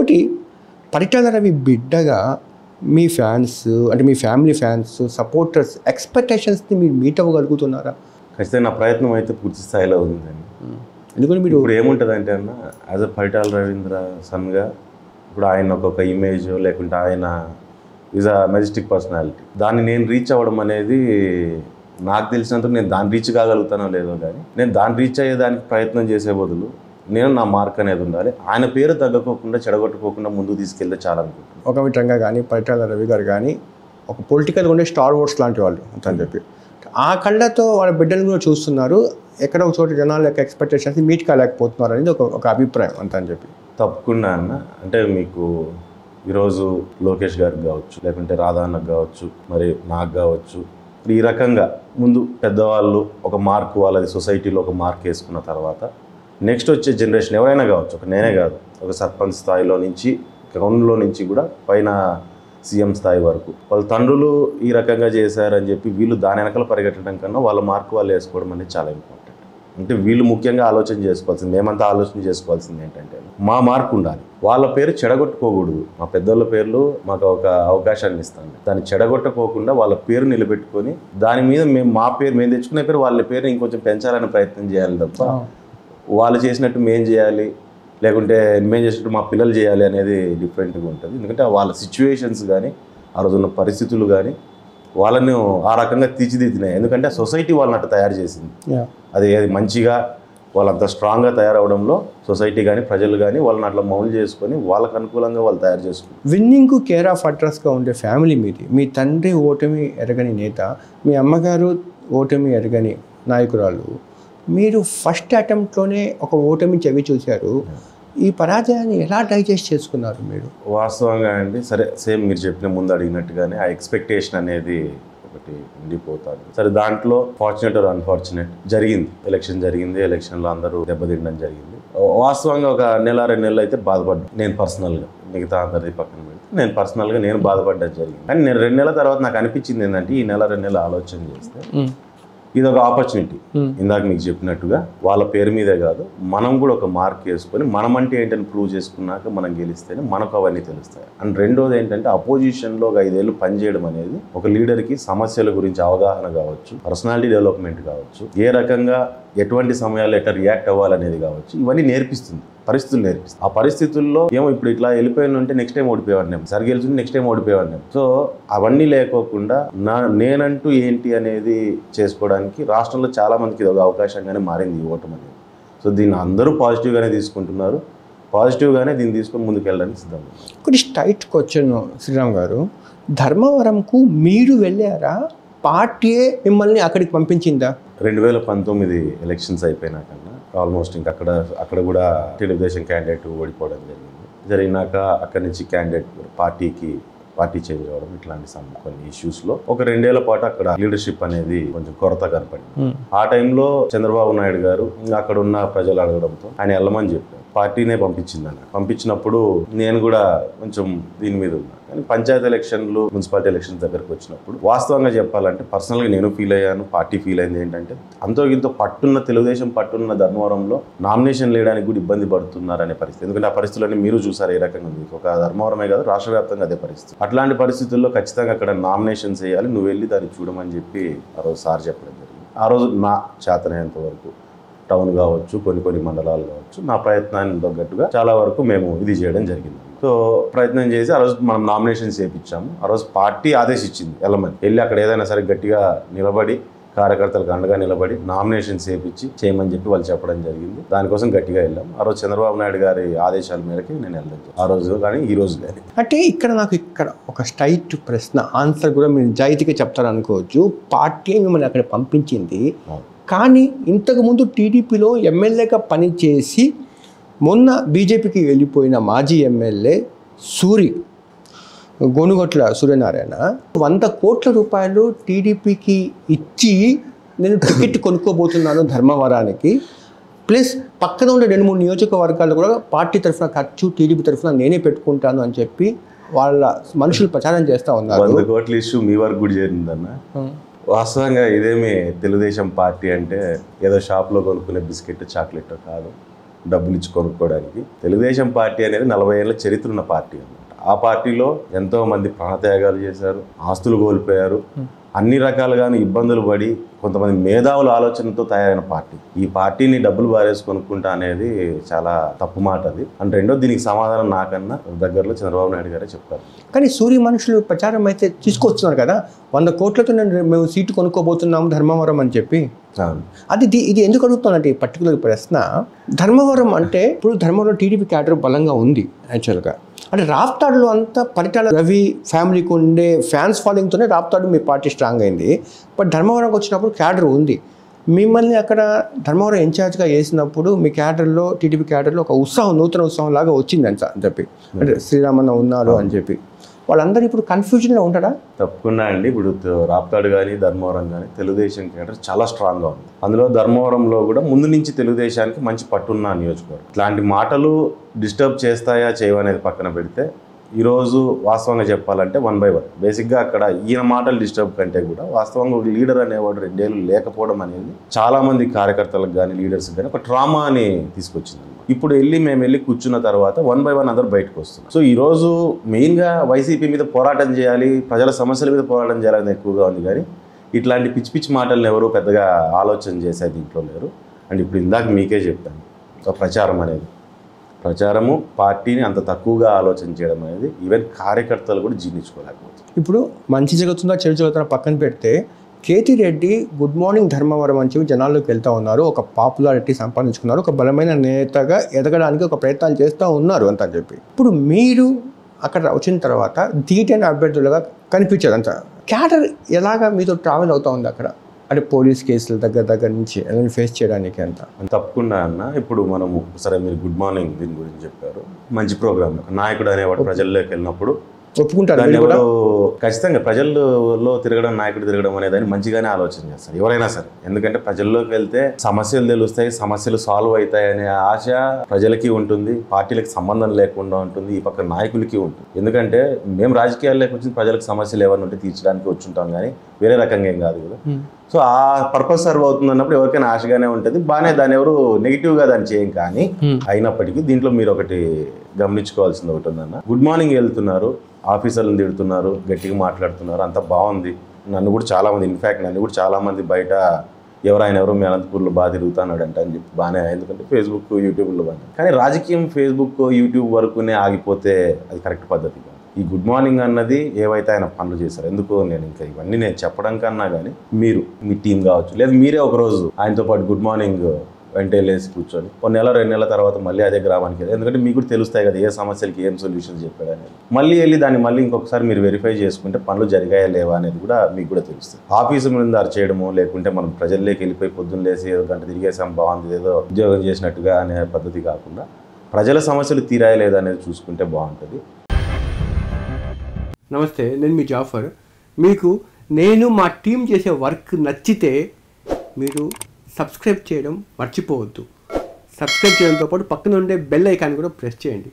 ఇంకోటి పరిటాల రవి బిడ్డగా మీ ఫ్యాన్స్ అంటే మీ ఫ్యామిలీ ఫ్యాన్స్ సపోర్టర్స్ ఎక్స్పెక్టేషన్స్ని మీరు మీట్ అవ్వగలుగుతున్నారా? ఖచ్చితంగా నా ప్రయత్నం అయితే పూర్తి స్థాయిలో ఉందండి. ఎందుకంటే మీరు ఇప్పుడు ఏముంటుందంటే అన్న యాజ్ అ పరిటాల రవీంద్ర సన్గా ఇప్పుడు ఆయన ఒక్కొక్క ఇమేజ్ లేకుంటే ఆయన ఈజ్ అ మెజెస్టిక్ పర్సనాలిటీ, దాన్ని నేను రీచ్ అవ్వడం అనేది నాకు తెలిసినంత నేను దాన్ని రీచ్ కాగలుగుతానో లేదో కానీ నేను దాన్ని రీచ్ అయ్యేదానికి ప్రయత్నం చేసే బదులు నేను నా మార్క్ అనేది ఉండాలి, ఆయన పేరు తగ్గకోకుండా చెడగొట్టుకోకుండా ముందుకు తీసుకెళ్తే చాలా అనుకుంటున్నాను. ఒక విధంగా కానీ పరిటాల రవి గారు కానీ ఒక పొలిటికల్గా ఉండే స్టార్ వర్డ్స్ లాంటి వాళ్ళు అని చెప్పి ఆ కళ్ళతో వాళ్ళ బిడ్డలు కూడా చూస్తున్నారు, ఎక్కడ ఒక చోట జనాల యొక్క ఎక్స్పెక్టేషన్స్ మీట్ కాలేకపోతున్నారు అనేది ఒక అభిప్రాయం అంత అని చెప్పి. తప్పకుండా అన్న, అంటే మీకు ఈరోజు లోకేష్ గారికి కావచ్చు లేకుంటే రాధాన్నకు కావచ్చు మరి నాకు కావచ్చు ఈ రకంగా ముందు పెద్దవాళ్ళు ఒక మార్క్ వాళ్ళది సొసైటీలో ఒక మార్క్ వేసుకున్న తర్వాత నెక్స్ట్ వచ్చే జనరేషన్ ఎవరైనా కావచ్చు, ఒక నేనే కాదు, ఒక సర్పంచ్ స్థాయిలో నుంచి గ్రౌండ్లో నుంచి కూడా పైన సీఎం స్థాయి వరకు వాళ్ళ తండ్రులు ఈ రకంగా చేశారని చెప్పి వీళ్ళు దాని వెనకాల పరిగెట్టడం కన్నా వాళ్ళ మార్క్ వాళ్ళు వేసుకోవడం అనేది చాలా ఇంపార్టెంట్. అంటే వీళ్ళు ముఖ్యంగా ఆలోచన చేసుకోవాల్సింది, మేమంతా ఆలోచన చేసుకోవాల్సింది ఏంటంటే మా మార్క్ ఉండాలి, వాళ్ళ పేరు చెడగొట్టుకోకూడదు. మా పెద్దోళ్ళ పేర్లు మాకు ఒక అవకాశాన్ని ఇస్తాను, దాన్ని చెడగొట్టుకోకుండా వాళ్ళ పేరు నిలబెట్టుకొని దాని మీద మా పేరు మేము తెచ్చుకునే పేరు వాళ్ళ పేరు ఇంకొంచెం పెంచాలని ప్రయత్నం చేయాలి తప్ప వాళ్ళు చేసినట్టు మేము చేయాలి లేకుంటే మేము చేసినట్టు మా పిల్లలు చేయాలి అనేది డిఫరెంట్గా ఉంటుంది. ఎందుకంటే వాళ్ళ సిచ్యువేషన్స్ కానీ ఆ రోజున్న పరిస్థితులు కానీ వాళ్ళని ఆ రకంగా తీర్చిదిద్దినాయి. ఎందుకంటే ఆ సొసైటీ వాళ్ళని అట్లా తయారు చేసింది. అది మంచిగా వాళ్ళంత స్ట్రాంగ్గా తయారవడంలో సొసైటీ కానీ ప్రజలు కానీ వాళ్ళని అట్లా మౌల్డ్ చేసుకొని వాళ్ళకు అనుకూలంగా వాళ్ళు తయారు చేసుకున్నారు. విన్నింగ్కు కేర్ ఆఫ్ అడ్రస్గా ఉండే ఫ్యామిలీ మీది. మీ తండ్రి ఓటమి ఎరగని నేత, మీ అమ్మగారు ఓటమి ఎరగని నాయకురాలు. మీరు ఫస్ట్ అటెంప్ట్లోనే ఒక ఓటమి చవి చూశారు. ఈ పరాజయాన్ని ఎలా డైజెస్ట్ చేసుకున్నారు మీరు? వాస్తవంగా అండి, సరే సేమ్ మీరు చెప్పిన ముందు అడిగినట్టుగానే ఆ ఎక్స్పెక్టేషన్ అనేది ఒకటి ఉండిపోతారు. సరే దాంట్లో ఫార్చునేట్ ఆర్ అన్ఫార్చునేట్ జరిగింది, ఎలక్షన్ జరిగింది, ఎలక్షన్లో అందరూ దెబ్బతినడం జరిగింది. వాస్తవంగా ఒక నెల 2 నెలలు అయితే బాధపడ్డా నేను పర్సనల్గా, మిగతా అందరిది పక్కన పెడితే నేను పర్సనల్గా నేను బాధపడ్డం జరిగింది. కానీ నేను 2 నెలల తర్వాత నాకు అనిపించింది ఏంటంటే ఈ నెల 2 నెలలు ఆలోచన చేస్తే ఇది ఒక ఆపర్చునిటీ. ఇందాక మీకు చెప్పినట్టుగా వాళ్ళ పేరు మీదే కాదు, మనం కూడా ఒక మార్క్ వేసుకొని మనం అంటే ఏంటని ప్రూవ్ చేసుకున్నాక మనం గెలిస్తేనే మనకు అవన్నీ తెలుస్తాయి. అండ్ రెండోది ఏంటంటే అపోజిషన్లో ఒక 5 ఏళ్ళు పనిచేయడం అనేది ఒక లీడర్కి సమస్యల గురించి అవగాహన కావచ్చు, పర్సనాలిటీ డెవలప్మెంట్ కావచ్చు, ఏ రకంగా ఎటువంటి సమయాల్లో ఎట్లా రియాక్ట్ అవ్వాలనేది కావచ్చు, ఇవన్నీ నేర్పిస్తుంది, పరిస్థితులు నేర్పిస్తుంది. ఆ పరిస్థితుల్లో ఏమో ఇప్పుడు ఇట్లా వెళ్ళిపోయిన ఉంటే నెక్స్ట్ టైం ఓడిపోయేవాడిని, సరి గెలిచింది నెక్స్ట్ టైం ఓడిపోయేవాడిని. సో అవన్నీ లేకోకుండా నేనంటూ ఏంటి అనేది చేసుకోవడానికి రాష్ట్రంలో చాలా మందికి ఇది ఒక అవకాశంగానే మారింది ఈ ఓటమి అనేది. సో దీన్ని అందరూ పాజిటివ్గానే తీసుకుంటున్నారు, పాజిటివ్గానే దీన్ని తీసుకొని ముందుకు వెళ్ళడానికి సిద్ధంగా. ఒకటి స్ట్రైట్ క్వశ్చన్ శ్రీరామ్ గారు, ధర్మవరంకు మీరు వెళ్ళారా, పార్టీయే మిమ్మల్ని అక్కడికి పంపించిందా? 2019 ఎలక్షన్స్ అయిపోయినాక ఆల్మోస్ట్ ఇంకా అక్కడ కూడా తెలుగుదేశం క్యాండిడేట్ ఓడిపోవడం జరిగినాక అక్కడి నుంచి క్యాండిడేట్ పార్టీ చేంజ్ అవ్వడం ఇట్లాంటి కొన్ని ఇష్యూస్లో ఒక 2 ఏళ్ల పాటు అక్కడ లీడర్షిప్ అనేది కొంచెం కొరత కనపడింది. ఆ టైంలో చంద్రబాబు నాయుడు గారు అక్కడ ఉన్న ప్రజలు అడగడంతో ఆయన వెళ్ళమని చెప్పారు, పార్టీనే పంపించింది అన్న. పంపించినప్పుడు నేను కూడా కొంచెం దీని మీద ఉన్నా. కానీ పంచాయతీ ఎలక్షన్లు, మున్సిపాలిటీ ఎలక్షన్స్ దగ్గరకు వచ్చినప్పుడు వాస్తవంగా చెప్పాలంటే పర్సనల్గా నేను ఫీల్ అయ్యాను, పార్టీ ఫీల్ అయింది ఏంటంటే అంతో ఇంతో తెలుగుదేశం పట్టున్న ధర్మవరంలో నామినేషన్ వేయడానికి కూడా ఇబ్బంది పడుతున్నారనే పరిస్థితి. ఎందుకంటే ఆ పరిస్థితులన్నీ మీరు చూసారు ఏ రకంగా ఉంది. ఒక ధర్మవరమే కాదు రాష్ట్ర వ్యాప్తంగా అదే పరిస్థితి. అట్లాంటి పరిస్థితుల్లో ఖచ్చితంగా అక్కడ నామినేషన్స్ వేయాలి, నువ్వు వెళ్ళి దాన్ని చూడమని చెప్పి ఆ రోజు సార్ చెప్పడం జరిగింది. ఆ రోజు నా చేతనైనంత వరకు టౌన్ కావచ్చు, కొన్ని మండలాలు కావచ్చు, నా ప్రయత్నాన్ని తగ్గట్టుగా చాలా వరకు మేము ఇది చేయడం జరిగింది. సో ప్రయత్నం చేసి ఆ రోజు మనం నామినేషన్స్ చేయించాము. ఆ రోజు పార్టీ ఆదేశించింది వెళ్ళి అక్కడ ఏదైనా సరే గట్టిగా నిలబడి కార్యకర్తలకు అండగా నిలబడి నామినేషన్స్ చేయమని చెప్పి వాళ్ళు చెప్పడం జరిగింది. దానికోసం గట్టిగా వెళ్ళాము. ఆ రోజు చంద్రబాబు నాయుడు గారి ఆదేశాల మేరకు నేను వెళ్ళలేదు ఆ రోజు కానీ ఈ రోజు కానీ. అంటే నాకు ఒక స్ట్రైట్ ప్రశ్న, ఆన్సర్ కూడా మీరు నిజాయితీగా చెప్తారనుకోవచ్చు. పార్టీ మిమ్మల్ని అక్కడ పంపించింది, కానీ ఇంతకుముందు టీడీపీలో ఎమ్మెల్యేగా పనిచేసి మొన్న బీజేపీకి వెళ్ళిపోయిన మాజీ ఎమ్మెల్యే గోనుగొట్ల సూర్యనారాయణ 100 కోట్ల రూపాయలు టీడీపీకి ఇచ్చి నేను టికెట్ కొనుక్కోబోతున్నాను ధర్మవరానికి, ప్లస్ పక్కన ఉండే 2-3 నియోజకవర్గాలు కూడా పార్టీ తరఫున ఖర్చు టీడీపీ తరఫున నేనే పెట్టుకుంటాను అని చెప్పి వాళ్ళ మనుషులు ప్రచారం చేస్తూ ఉన్నారు. 100 కోట్ల ఇష్యూ మీ వరకు కూడా చేరిందన్న. వాస్తవంగా ఇదేమి తెలుగుదేశం పార్టీ అంటే ఏదో షాప్లో కొనుక్కునే బిస్కెట్ చాక్లెట్ కాదు. డబ్బులు ఇచ్చి కొనుక్కోవడానికి. తెలుగుదేశం పార్టీ అనేది 40 ఏళ్ళ చరిత్ర ఉన్న పార్టీ అన్నమాట. ఆ పార్టీలో ఎంతో మంది ప్రాణత్యాగాలు చేశారు, ఆస్తులు కోల్పోయారు, అన్ని రకాలుగాను ఇబ్బందులు పడి కొంతమంది మేధావుల ఆలోచనతో తయారైన పార్టీ. ఈ పార్టీని డబ్బులు బారేసి కొనుక్కుంటా అనేది చాలా తప్పు మాట అది. అండ్ రెండో దీనికి సమాధానం నాకన్నా దగ్గరలో చంద్రబాబు నాయుడు గారే చెప్తారు. కానీ సూర్య మనుషులు ప్రచారం అయితే తీసుకొస్తున్నారు కదా, 100 కోట్లతో మేము సీటు కొనుక్కోబోతున్నాము ధర్మవరం అని చెప్పి. అది ఇది ఎందుకు అడుగుతానంటే ఈ పర్టికులర్ ప్రశ్న, ధర్మవరం అంటే ఇప్పుడు ధర్మవరం టీడీపీ క్యాడర్ బలంగా ఉంది యాక్చువల్గా. అంటే రాప్తాడులో అంతా పరిటాల రవి ఫ్యామిలీకి ఉండే ఫ్యాన్స్ ఫాలోయింగ్తోనే రాప్తాడు మీ పార్టీ స్ట్రాంగ్ అయింది. బట్ ధర్మవరంకి వచ్చినప్పుడు క్యాడర్ ఉంది. మిమ్మల్ని అక్కడ ధర్మవరం ఇన్ఛార్జ్గా వేసినప్పుడు మీ క్యాడర్లో, టీడీపీ క్యాడర్లో ఒక ఉత్సాహం, నూతన ఉత్సాహం లాగా వచ్చిందని చెప్పి, అంటే శ్రీరామన్న ఉన్నారు అని చెప్పి వాళ్ళందరూ ఇప్పుడు కన్ఫ్యూజన్లో ఉంటారా? తప్పకుండా అండి. ఇప్పుడు రాప్తాడు కానీ ధర్మవరం కానీ తెలుగుదేశం క్యాడర్ చాలా స్ట్రాంగ్గా ఉంది. అందులో ధర్మవరంలో కూడా ముందు నుంచి తెలుగుదేశానికి మంచి పట్టున్న నియోజకవర్గం. ఇట్లాంటి మాటలు డిస్టర్బ్ చేస్తాయా చేయవనేది పక్కన పెడితే, ఈరోజు వాస్తవంగా చెప్పాలంటే 1 by 1 బేసిక్గా అక్కడ ఈయన మాటలు డిస్టర్బ్ కంటే కూడా వాస్తవంగా ఒక లీడర్ అనేవాడు 2 ఏళ్ళు లేకపోవడం అనేది చాలామంది కార్యకర్తలకు కానీ లీడర్స్కి కానీ ఒక ట్రామా అని తీసుకొచ్చింది. ఇప్పుడు మేము వెళ్ళి కూర్చున్న తర్వాత 1 by 1 అందరూ బయటకు వస్తున్నారు. సో ఈరోజు మెయిన్గా వైసీపీ మీద పోరాటం చేయాలి, ప్రజల సమస్యల మీద పోరాటం చేయాలని ఎక్కువగా ఉంది. కానీ ఇట్లాంటి పిచ్చి పిచ్చి మాటలను ఎవరు పెద్దగా ఆలోచన చేసే దీంట్లో లేరు. అండ్ ఇప్పుడు ఇందాక మీకే చెప్పాను, ప్రచారము పార్టీని అంత తక్కువగా ఆలోచన చేయడం అనేది ఈవెన్ కార్యకర్తలు కూడా జీర్ణించుకోలేకపోతుంది. ఇప్పుడు మంచి జరుగుతుందా చెడు జరుగుతుందా పక్కన పెడితే, కేతి రెడ్డి గుడ్ మార్నింగ్ ధర్మవరం అని చెప్పి జనాల్లోకి వెళ్తూ ఉన్నారు, ఒక పాపులారిటీ సంపాదించుకున్నారు, ఒక బలమైన నేతగా ఎదగడానికి ఒక ప్రయత్నాలు చేస్తూ ఉన్నారు అంత చెప్పి. ఇప్పుడు మీరు అక్కడ వచ్చిన తర్వాత ధీటైన అభ్యర్థులుగా కనిపించారు అంత. క్యాడర్ ఎలాగా మీతో ట్రావెల్ అవుతూ ఉంది అక్కడ, అంటే పోలీస్ కేసుల దగ్గర నుంచి ఫేస్ చేయడానికి అంత? తప్పకుండా అన్న. ఇప్పుడు మనము సరే మీరు గుడ్ మార్నింగ్ దీని గురించి చెప్పారు, మంచి ప్రోగ్రామ్. నాయకుడు అనేవాడు ప్రజల్లోకి వెళ్ళినప్పుడు ఒప్పుకుంటారు, ఖచ్చితంగా ప్రజల్లో తిరగడం, నాయకుడు తిరగడం అనేది మంచిగానే ఆలోచన చేస్తారు ఎవరైనా సరే. ఎందుకంటే ప్రజల్లోకి వెళ్తే సమస్యలు తెలుస్తాయి, సమస్యలు సాల్వ్ అవుతాయి అనే ఆశ ప్రజలకి ఉంటుంది, పార్టీలకు సంబంధం లేకుండా ఉంటుంది, ఈ పక్క నాయకులకి ఉంటుంది. ఎందుకంటే మేము రాజకీయాల్లోకి వచ్చిన ప్రజలకు సమస్యలు ఏమైనా ఉంటే తీర్చడానికి వచ్చుంటాం, కానీ వేరే రకంగా ఏం కాదు కదా. సో ఆ పర్పస్ సర్వ్ అవుతుంది అన్నప్పుడు ఎవరికైనా ఆశగానే ఉంటుంది, బాగానే. దాన్ని ఎవరు నెగిటివ్గా దాన్ని చేయం. కానీ అయినప్పటికీ దీంట్లో మీరు ఒకటి గమనించుకోవాల్సింది ఒకటి ఉందన్న. గుడ్ మార్నింగ్ వెళ్తున్నారు, ఆఫీసర్లను తిడుతున్నారు, గట్టిగా మాట్లాడుతున్నారు, అంత బాగుంది. నన్ను కూడా చాలామంది, ఇన్ఫ్యాక్ట్ నన్ను కూడా చాలామంది బయట ఎవరు మీ అనంతపూర్లో బాగా తిరుగుతున్నాడంట అని చెప్పి బాగానే, ఎందుకంటే ఫేస్బుక్ యూట్యూబ్లో బాగా. కానీ రాజకీయం ఫేస్బుక్ యూట్యూబ్ వరకునే ఆగిపోతే అది కరెక్ట్ పద్ధతి కాదు. ఈ గుడ్ మార్నింగ్ అన్నది ఏవైతే ఆయన పనులు చేశారు, ఎందుకో నేను ఇంకా ఇవన్నీ నేను చెప్పడం కన్నా కానీ మీరు మీ టీం కావచ్చు, లేదా మీరే ఒకరోజు ఆయనతో పాటు గుడ్ మార్నింగ్ వెంటనే లేసి కూర్చొని 1 నెల 2 నెలల తర్వాత మళ్ళీ అదే గ్రామానికి వెళ్ళి, ఎందుకంటే మీకు కూడా తెలుస్తాయి కదా ఏ సమస్యలకి ఏం సొల్యూషన్స్ చెప్పాడు అనేది. మళ్ళీ వెళ్ళి దాన్ని మళ్ళీ ఇంకొకసారి మీరు వెరిఫై చేసుకుంటే పనులు జరిగాయా లేవా అనేది కూడా మీకు కూడా తెలుస్తుంది. ఆఫీసు మీద చేయడము, లేకుంటే మనం ప్రజల్లోకి వెళ్ళిపోయి పొద్దున్న లేసి ఏదో గంట తిరిగేసాం బాగుంది ఏదో ఉద్యోగం చేసినట్టుగా అనే పద్ధతి కాకుండా ప్రజల సమస్యలు తీరాయా లేదా అనేది చూసుకుంటే బాగుంటుంది. నమస్తే, నేను మీ జాఫర్. మీకు నేను మా టీం చేసే వర్క్ నచ్చితే మీరు సబ్స్క్రైబ్ చేయడం మర్చిపోవద్దు. సబ్స్క్రైబ్ చేయడంతో పాటు పక్కన ఉండే బెల్ ఐకాన్ కూడా ప్రెస్ చేయండి.